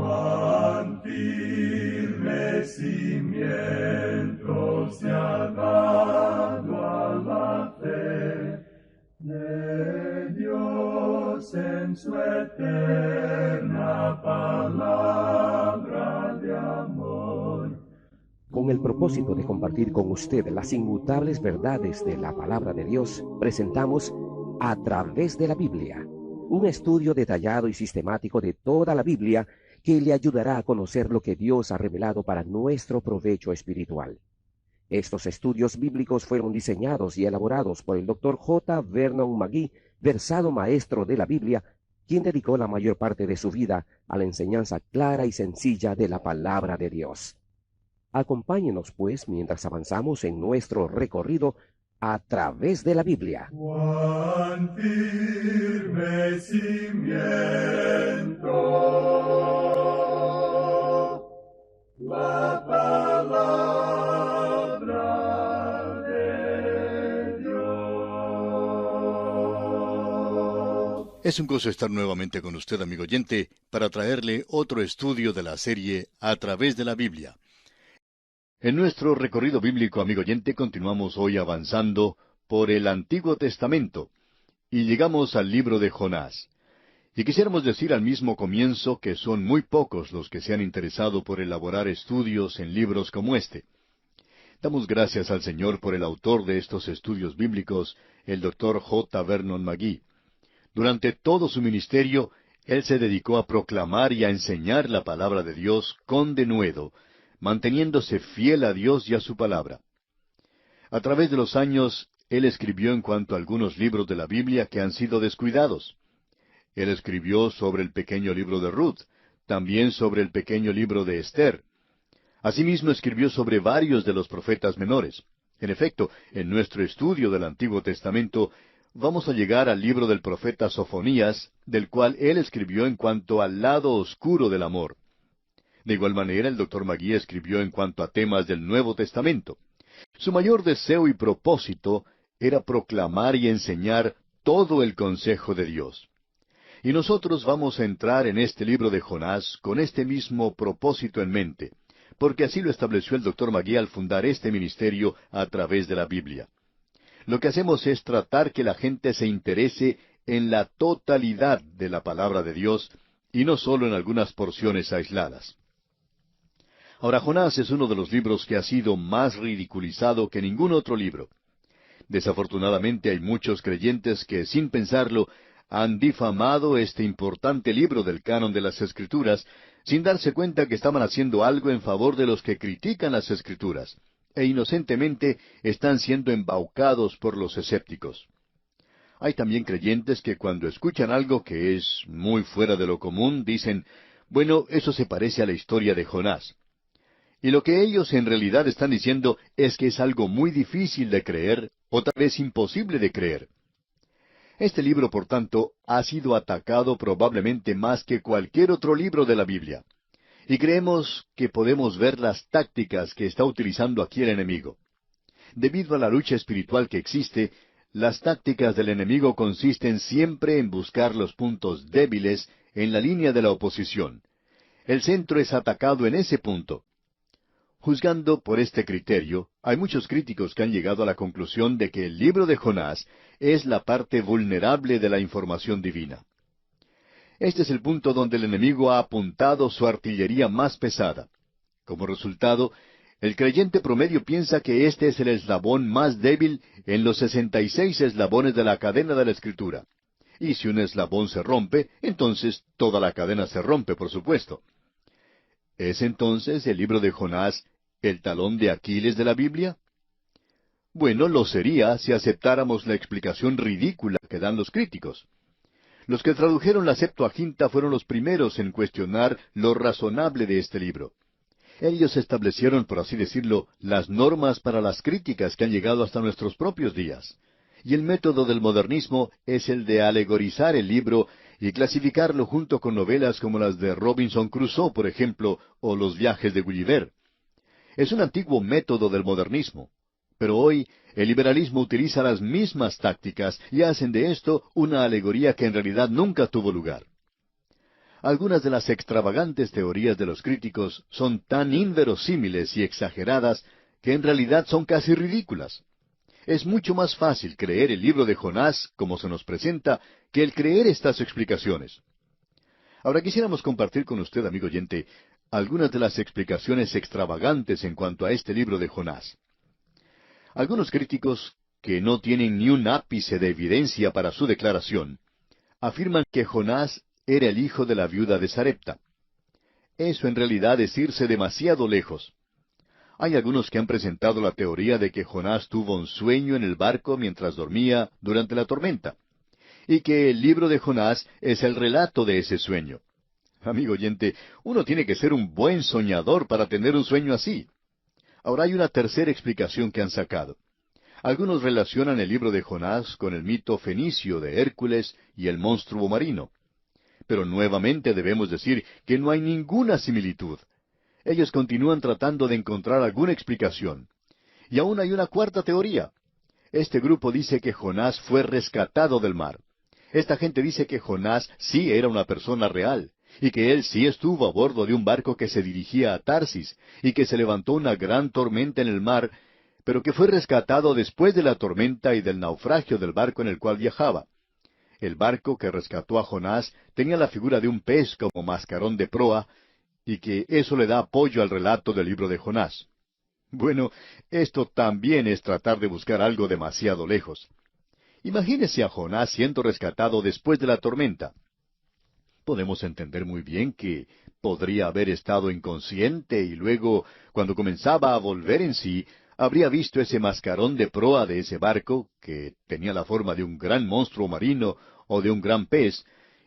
cuán firme cimiento se ha dado a la fe de Dios en su eterna palabra de amor. Con el propósito de compartir con usted las inmutables verdades de la palabra de Dios, presentamos A través de la Biblia, un estudio detallado y sistemático de toda la Biblia que le ayudará a conocer lo que Dios ha revelado para nuestro provecho espiritual. Estos estudios bíblicos fueron diseñados y elaborados por el Dr. J. Vernon McGee, versado maestro de la Biblia, quien dedicó la mayor parte de su vida a la enseñanza clara y sencilla de la palabra de Dios. Acompáñenos, pues, mientras avanzamos en nuestro recorrido a través de la Biblia. Cuán firme cimiento la palabra de Dios. Es un gozo estar nuevamente con usted, amigo oyente, para traerle otro estudio de la serie A través de la Biblia. En nuestro recorrido bíblico, amigo oyente, continuamos hoy avanzando por el Antiguo Testamento y llegamos al libro de Jonás. Y quisiéramos decir al mismo comienzo que son muy pocos los que se han interesado por elaborar estudios en libros como este. Damos gracias al Señor por el autor de estos estudios bíblicos, el Dr. J. Vernon McGee. Durante todo su ministerio, él se dedicó a proclamar y a enseñar la palabra de Dios con denuedo, manteniéndose fiel a Dios y a su palabra. A través de los años, él escribió en cuanto a algunos libros de la Biblia que han sido descuidados. Él escribió sobre el pequeño libro de Ruth, también sobre el pequeño libro de Esther. Asimismo escribió sobre varios de los profetas menores. En efecto, en nuestro estudio del Antiguo Testamento, vamos a llegar al libro del profeta Sofonías, del cual él escribió en cuanto al lado oscuro del amor. De igual manera, el Dr. McGee escribió en cuanto a temas del Nuevo Testamento. Su mayor deseo y propósito era proclamar y enseñar todo el consejo de Dios. Y nosotros vamos a entrar en este libro de Jonás con este mismo propósito en mente, porque así lo estableció el Dr. McGee al fundar este ministerio a través de la Biblia. Lo que hacemos es tratar que la gente se interese en la totalidad de la palabra de Dios y no solo en algunas porciones aisladas. Ahora, Jonás es uno de los libros que ha sido más ridiculizado que ningún otro libro. Desafortunadamente hay muchos creyentes que, sin pensarlo, han difamado este importante libro del canon de las Escrituras, sin darse cuenta que estaban haciendo algo en favor de los que critican las Escrituras, e inocentemente están siendo embaucados por los escépticos. Hay también creyentes que cuando escuchan algo que es muy fuera de lo común, dicen, bueno, eso se parece a la historia de Jonás. Y lo que ellos en realidad están diciendo es que es algo muy difícil de creer, o tal vez imposible de creer. Este libro, por tanto, ha sido atacado probablemente más que cualquier otro libro de la Biblia. Y creemos que podemos ver las tácticas que está utilizando aquí el enemigo. Debido a la lucha espiritual que existe, las tácticas del enemigo consisten siempre en buscar los puntos débiles en la línea de la oposición. El centro es atacado en ese punto. Juzgando por este criterio, hay muchos críticos que han llegado a la conclusión de que el libro de Jonás es la parte vulnerable de la información divina. Este es el punto donde el enemigo ha apuntado su artillería más pesada. Como resultado, el creyente promedio piensa que este es el eslabón más débil en los 66 eslabones de la cadena de la Escritura. Y si un eslabón se rompe, entonces toda la cadena se rompe, por supuesto. ¿Es entonces el libro de Jonás el talón de Aquiles de la Biblia? Bueno, lo sería si aceptáramos la explicación ridícula que dan los críticos. Los que tradujeron la Septuaginta fueron los primeros en cuestionar lo razonable de este libro. Ellos establecieron, por así decirlo, las normas para las críticas que han llegado hasta nuestros propios días. Y el método del modernismo es el de alegorizar el libro y clasificarlo junto con novelas como las de Robinson Crusoe, por ejemplo, o Los viajes de Gulliver. Es un antiguo método del modernismo, pero hoy el liberalismo utiliza las mismas tácticas y hacen de esto una alegoría que en realidad nunca tuvo lugar. Algunas de las extravagantes teorías de los críticos son tan inverosímiles y exageradas que en realidad son casi ridículas. Es mucho más fácil creer el libro de Jonás como se nos presenta que el creer estas explicaciones. Ahora quisiéramos compartir con usted, amigo oyente, algunas de las explicaciones extravagantes en cuanto a este libro de Jonás. Algunos críticos, que no tienen ni un ápice de evidencia para su declaración, afirman que Jonás era el hijo de la viuda de Sarepta. Eso en realidad es irse demasiado lejos. Hay algunos que han presentado la teoría de que Jonás tuvo un sueño en el barco mientras dormía durante la tormenta, y que el libro de Jonás es el relato de ese sueño. Amigo oyente, uno tiene que ser un buen soñador para tener un sueño así. Ahora hay una tercera explicación que han sacado. Algunos relacionan el libro de Jonás con el mito fenicio de Hércules y el monstruo marino. Pero nuevamente debemos decir que no hay ninguna similitud. Ellos continúan tratando de encontrar alguna explicación. Y aún hay una cuarta teoría. Este grupo dice que Jonás fue rescatado del mar. Esta gente dice que Jonás sí era una persona real, y que él sí estuvo a bordo de un barco que se dirigía a Tarsis, y que se levantó una gran tormenta en el mar, pero que fue rescatado después de la tormenta y del naufragio del barco en el cual viajaba. El barco que rescató a Jonás tenía la figura de un pez como mascarón de proa, y que eso le da apoyo al relato del libro de Jonás. Bueno, esto también es tratar de buscar algo demasiado lejos. Imagínese a Jonás siendo rescatado después de la tormenta. Podemos entender muy bien que podría haber estado inconsciente y luego, cuando comenzaba a volver en sí, habría visto ese mascarón de proa de ese barco, que tenía la forma de un gran monstruo marino o de un gran pez,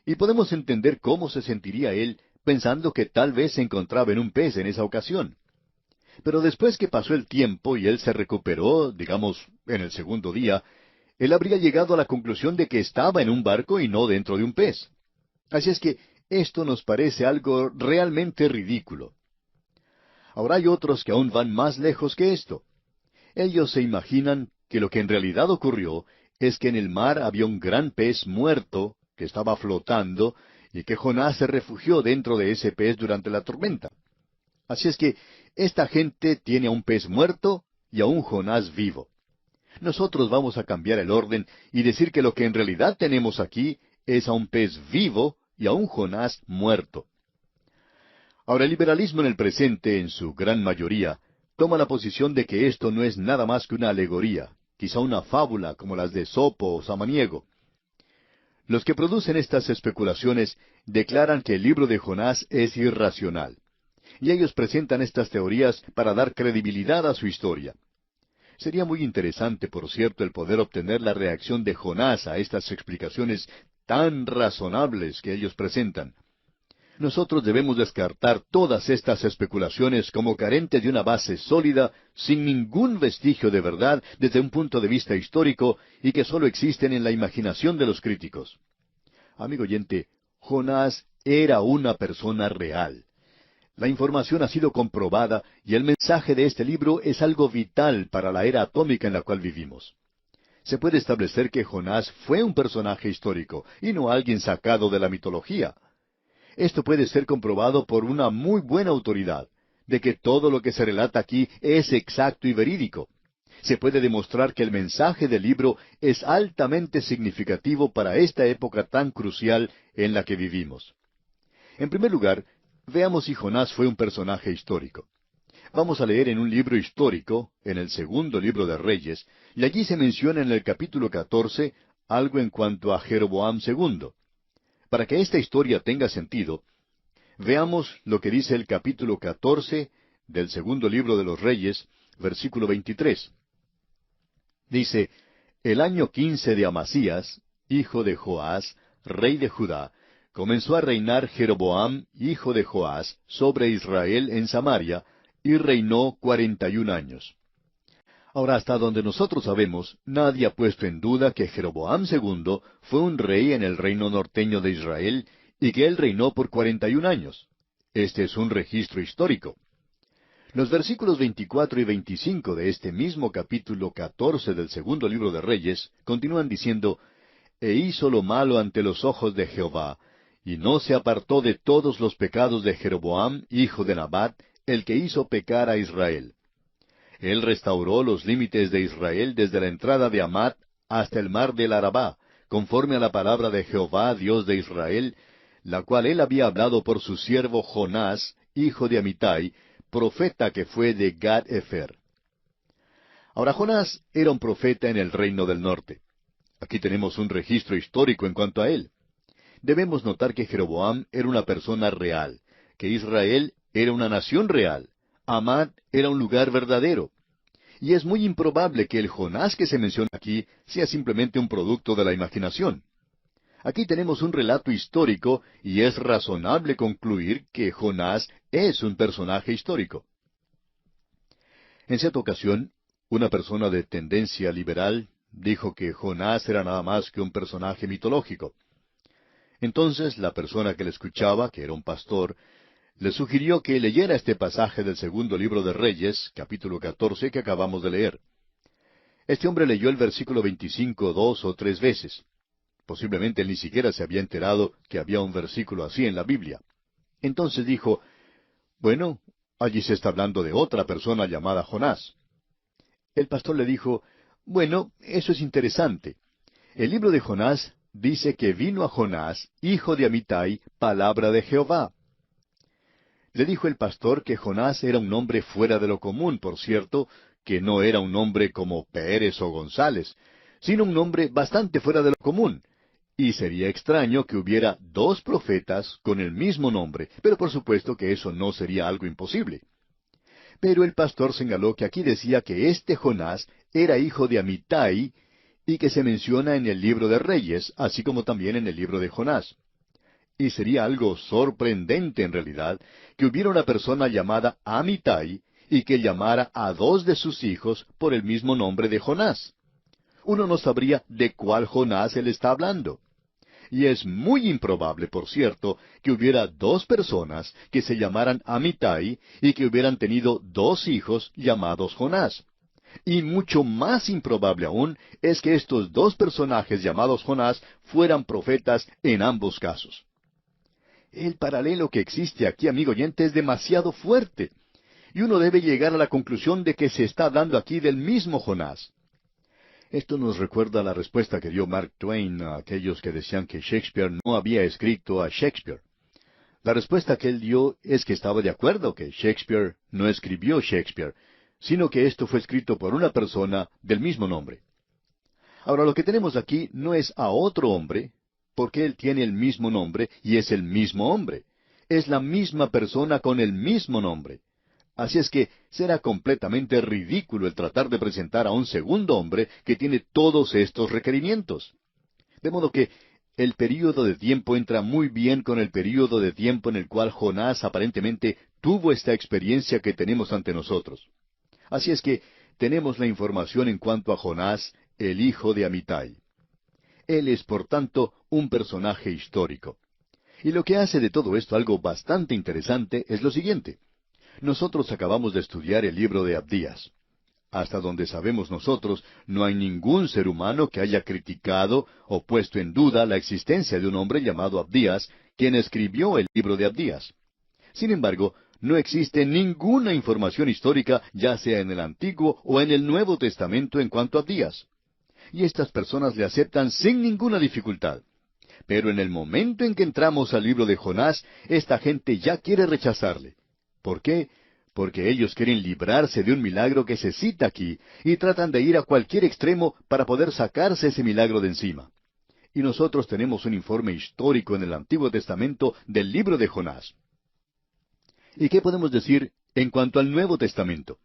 y podemos entender cómo se sentiría él pensando que tal vez se encontraba en un pez en esa ocasión. Pero después que pasó el tiempo y él se recuperó, digamos, en el segundo día, él habría llegado a la conclusión de que estaba en un barco y no dentro de un pez. Así es que esto nos parece algo realmente ridículo. Ahora hay otros que aún van más lejos que esto. Ellos se imaginan que lo que en realidad ocurrió es que en el mar había un gran pez muerto que estaba flotando y que Jonás se refugió dentro de ese pez durante la tormenta. Así es que esta gente tiene a un pez muerto y a un Jonás vivo. Nosotros vamos a cambiar el orden y decir que lo que en realidad tenemos aquí es a un pez vivo y a un Jonás muerto. Ahora, el liberalismo en el presente, en su gran mayoría, toma la posición de que esto no es nada más que una alegoría, quizá una fábula como las de Esopo o Samaniego. Los que producen estas especulaciones declaran que el libro de Jonás es irracional, y ellos presentan estas teorías para dar credibilidad a su historia. Sería muy interesante, por cierto, el poder obtener la reacción de Jonás a estas explicaciones tan razonables que ellos presentan. Nosotros debemos descartar todas estas especulaciones como carentes de una base sólida, sin ningún vestigio de verdad desde un punto de vista histórico y que sólo existen en la imaginación de los críticos. Amigo oyente, Jonás era una persona real. La información ha sido comprobada y el mensaje de este libro es algo vital para la era atómica en la cual vivimos. Se puede establecer que Jonás fue un personaje histórico y no alguien sacado de la mitología. Esto puede ser comprobado por una muy buena autoridad, de que todo lo que se relata aquí es exacto y verídico. Se puede demostrar que el mensaje del libro es altamente significativo para esta época tan crucial en la que vivimos. En primer lugar, veamos si Jonás fue un personaje histórico. Vamos a leer en un libro histórico, en el segundo libro de Reyes, y allí se menciona en el capítulo 14 algo en cuanto a Jeroboam II. Para que esta historia tenga sentido, veamos lo que dice el capítulo 14 del segundo libro de los Reyes, versículo 23. Dice, el año 15 de Amasías, hijo de Joás, rey de Judá, comenzó a reinar Jeroboam, hijo de Joás, sobre Israel en Samaria, y reinó 41 años. Ahora, hasta donde nosotros sabemos, nadie ha puesto en duda que Jeroboam II fue un rey en el reino norteño de Israel y que él reinó por 41 años. Este es un registro histórico. Los versículos 24 y 25 de este mismo capítulo 14 del segundo libro de Reyes continúan diciendo, «E hizo lo malo ante los ojos de Jehová, y no se apartó de todos los pecados de Jeroboam, hijo de Nabat, el que hizo pecar a Israel. Él restauró los límites de Israel desde la entrada de Hamat hasta el mar del Arabá, conforme a la palabra de Jehová, Dios de Israel, la cual él había hablado por su siervo Jonás, hijo de Amitai, profeta que fue de Gad-Efer. Ahora Jonás era un profeta en el reino del norte. Aquí tenemos un registro histórico en cuanto a él. Debemos notar que Jeroboam era una persona real, que Israel era una nación real, Hamat era un lugar verdadero. Y es muy improbable que el Jonás que se menciona aquí sea simplemente un producto de la imaginación. Aquí tenemos un relato histórico y es razonable concluir que Jonás es un personaje histórico. En cierta ocasión, una persona de tendencia liberal dijo que Jonás era nada más que un personaje mitológico. Entonces la persona que le escuchaba, que era un pastor, le sugirió que leyera este pasaje del segundo libro de Reyes, capítulo 14, que acabamos de leer. Este hombre leyó el versículo 25 2 o 3 veces. Posiblemente él ni siquiera se había enterado que había un versículo así en la Biblia. Entonces dijo, bueno, allí se está hablando de otra persona llamada Jonás. El pastor le dijo, bueno, eso es interesante. El libro de Jonás dice que vino a Jonás, hijo de Amitai, palabra de Jehová. Le dijo el pastor que Jonás era un hombre fuera de lo común, por cierto, que no era un nombre como Pérez o González, sino un nombre bastante fuera de lo común. Y sería extraño que hubiera dos profetas con el mismo nombre, pero por supuesto que eso no sería algo imposible. Pero el pastor señaló que aquí decía que este Jonás era hijo de Amitai y que se menciona en el libro de Reyes, así como también en el libro de Jonás. Y sería algo sorprendente en realidad que hubiera una persona llamada Amitai y que llamara a dos de sus hijos por el mismo nombre de Jonás. Uno no sabría de cuál Jonás él está hablando. Y es muy improbable, por cierto, que hubiera dos personas que se llamaran Amitai y que hubieran tenido dos hijos llamados Jonás. Y mucho más improbable aún es que estos dos personajes llamados Jonás fueran profetas en ambos casos. El paralelo que existe aquí, amigo oyente, es demasiado fuerte. Y uno debe llegar a la conclusión de que se está hablando aquí del mismo Jonás. Esto nos recuerda la respuesta que dio Mark Twain a aquellos que decían que Shakespeare no había escrito a Shakespeare. La respuesta que él dio es que estaba de acuerdo que Shakespeare no escribió Shakespeare, sino que esto fue escrito por una persona del mismo nombre. Ahora, lo que tenemos aquí no es a otro hombre, porque él tiene el mismo nombre y es el mismo hombre. Es la misma persona con el mismo nombre. Así es que será completamente ridículo el tratar de presentar a un segundo hombre que tiene todos estos requerimientos. De modo que el período de tiempo entra muy bien con el período de tiempo en el cual Jonás aparentemente tuvo esta experiencia que tenemos ante nosotros. Así es que tenemos la información en cuanto a Jonás, el hijo de Amitai. Él es, por tanto, un personaje histórico. Y lo que hace de todo esto algo bastante interesante es lo siguiente. Nosotros acabamos de estudiar el libro de Abdías. Hasta donde sabemos nosotros, no hay ningún ser humano que haya criticado o puesto en duda la existencia de un hombre llamado Abdías, quien escribió el libro de Abdías. Sin embargo, no existe ninguna información histórica, ya sea en el Antiguo o en el Nuevo Testamento en cuanto a Abdías. Y estas personas le aceptan sin ninguna dificultad. Pero en el momento en que entramos al libro de Jonás, esta gente ya quiere rechazarle. ¿Por qué? Porque ellos quieren librarse de un milagro que se cita aquí y tratan de ir a cualquier extremo para poder sacarse ese milagro de encima. Y nosotros tenemos un informe histórico en el Antiguo Testamento del libro de Jonás. ¿Y qué podemos decir en cuanto al Nuevo Testamento?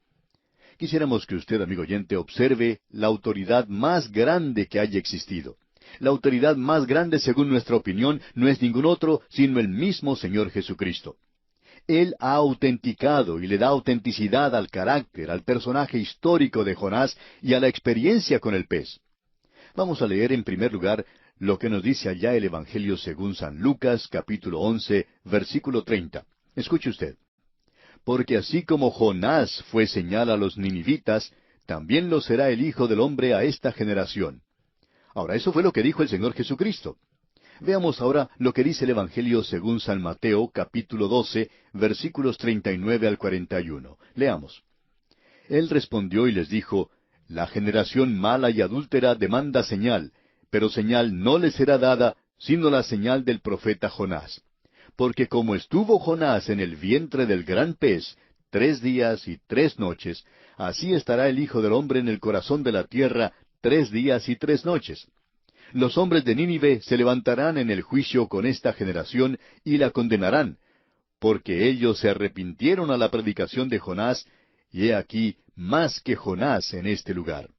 Quisiéramos que usted, amigo oyente, observe la autoridad más grande que haya existido. La autoridad más grande, según nuestra opinión, no es ningún otro, sino el mismo Señor Jesucristo. Él ha autenticado y le da autenticidad al carácter, al personaje histórico de Jonás y a la experiencia con el pez. Vamos a leer en primer lugar lo que nos dice allá el Evangelio según San Lucas, capítulo 11, versículo 30. Escuche usted. Porque así como Jonás fue señal a los ninivitas, también lo será el Hijo del Hombre a esta generación. Ahora, eso fue lo que dijo el Señor Jesucristo. Veamos ahora lo que dice el Evangelio según San Mateo, capítulo 12, versículos 39 al 41. Leamos. Él respondió y les dijo, La generación mala y adúltera demanda señal, pero señal no le será dada, sino la señal del profeta Jonás. Porque como estuvo Jonás en el vientre del gran pez 3 días y 3 noches, así estará el Hijo del Hombre en el corazón de la tierra 3 días y 3 noches. Los hombres de Nínive se levantarán en el juicio con esta generación y la condenarán, porque ellos se arrepintieron a la predicación de Jonás, y he aquí más que Jonás en este lugar.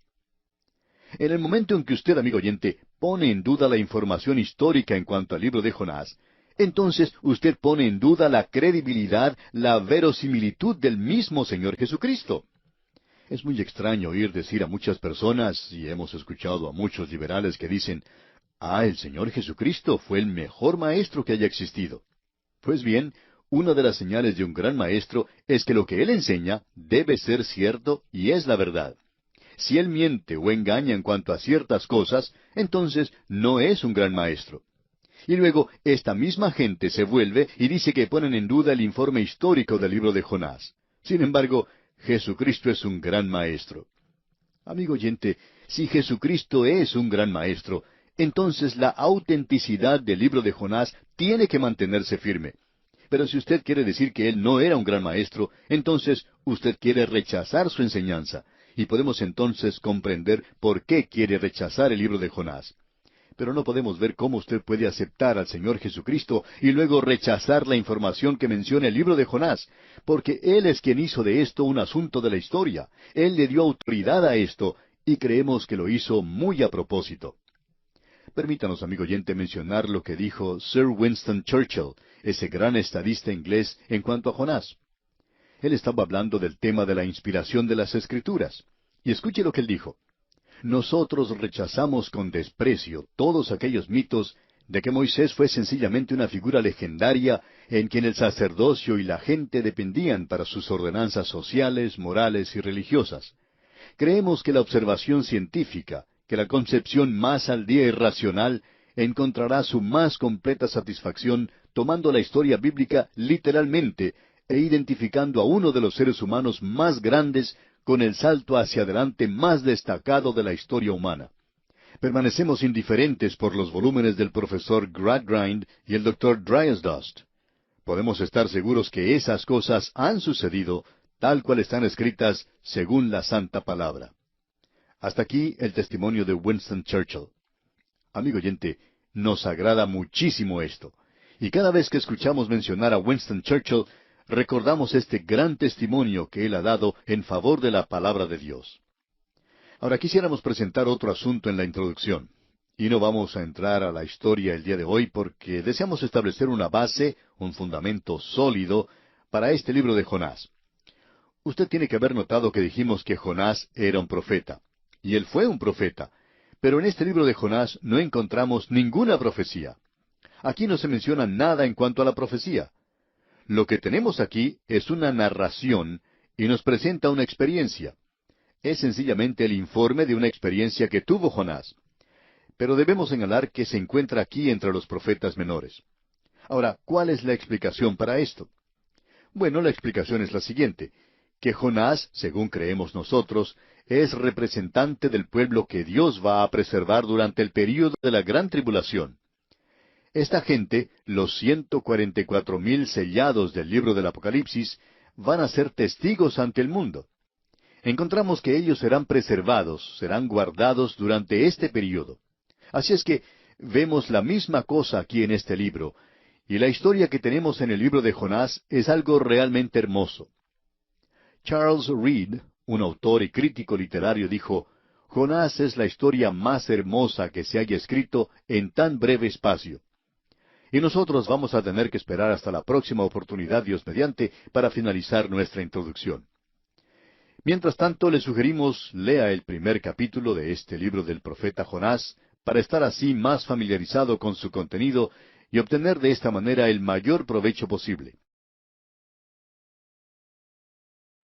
En el momento en que usted, amigo oyente, pone en duda la información histórica en cuanto al libro de Jonás, entonces usted pone en duda la credibilidad, la verosimilitud del mismo Señor Jesucristo. Es muy extraño oír decir a muchas personas, y hemos escuchado a muchos liberales que dicen, el Señor Jesucristo fue el mejor maestro que haya existido. Pues bien, una de las señales de un gran maestro es que lo que él enseña debe ser cierto y es la verdad. Si él miente o engaña en cuanto a ciertas cosas, entonces no es un gran maestro. Y luego, esta misma gente se vuelve y dice que ponen en duda el informe histórico del libro de Jonás. Sin embargo, Jesucristo es un gran maestro. Amigo oyente, si Jesucristo es un gran maestro, entonces la autenticidad del libro de Jonás tiene que mantenerse firme. Pero si usted quiere decir que él no era un gran maestro, entonces usted quiere rechazar su enseñanza. Y podemos entonces comprender por qué quiere rechazar el libro de Jonás. Pero no podemos ver cómo usted puede aceptar al Señor Jesucristo y luego rechazar la información que menciona el libro de Jonás, porque Él es quien hizo de esto un asunto de la historia. Él le dio autoridad a esto, y creemos que lo hizo muy a propósito. Permítanos, amigo oyente, mencionar lo que dijo Sir Winston Churchill, ese gran estadista inglés, en cuanto a Jonás. Él estaba hablando del tema de la inspiración de las Escrituras. Y escuche lo que él dijo. Nosotros rechazamos con desprecio todos aquellos mitos de que Moisés fue sencillamente una figura legendaria en quien el sacerdocio y la gente dependían para sus ordenanzas sociales, morales y religiosas. Creemos que la observación científica, que la concepción más al día y racional, encontrará su más completa satisfacción tomando la historia bíblica literalmente e identificando a uno de los seres humanos más grandes con el salto hacia adelante más destacado de la historia humana. Permanecemos indiferentes por los volúmenes del profesor Gradgrind y el Dr. Dryasdust. Podemos estar seguros que esas cosas han sucedido tal cual están escritas según la Santa Palabra. Hasta aquí el testimonio de Winston Churchill. Amigo oyente, nos agrada muchísimo esto. Y cada vez que escuchamos mencionar a Winston Churchill, recordamos este gran testimonio que él ha dado en favor de la palabra de Dios. Ahora quisiéramos presentar otro asunto en la introducción. Y no vamos a entrar a la historia el día de hoy porque deseamos establecer una base, un fundamento sólido para este libro de Jonás. Usted tiene que haber notado que dijimos que Jonás era un profeta. Y él fue un profeta. Pero en este libro de Jonás no encontramos ninguna profecía. Aquí no se menciona nada en cuanto a la profecía. Lo que tenemos aquí es una narración y nos presenta una experiencia. Es sencillamente el informe de una experiencia que tuvo Jonás. Pero debemos señalar que se encuentra aquí entre los profetas menores. Ahora, ¿cuál es la explicación para esto? Bueno, la explicación es la siguiente, que Jonás, según creemos nosotros, es representante del pueblo que Dios va a preservar durante el período de la gran tribulación. Esta gente, los 144,000 sellados del libro del Apocalipsis, van a ser testigos ante el mundo. Encontramos que ellos serán preservados, serán guardados durante este período. Así es que vemos la misma cosa aquí en este libro, y la historia que tenemos en el libro de Jonás es algo realmente hermoso. Charles Reed, un autor y crítico literario, dijo, Jonás es la historia más hermosa que se haya escrito en tan breve espacio. Y nosotros vamos a tener que esperar hasta la próxima oportunidad, Dios mediante, para finalizar nuestra introducción. Mientras tanto, le sugerimos lea el primer capítulo de este libro del profeta Jonás, para estar así más familiarizado con su contenido y obtener de esta manera el mayor provecho posible.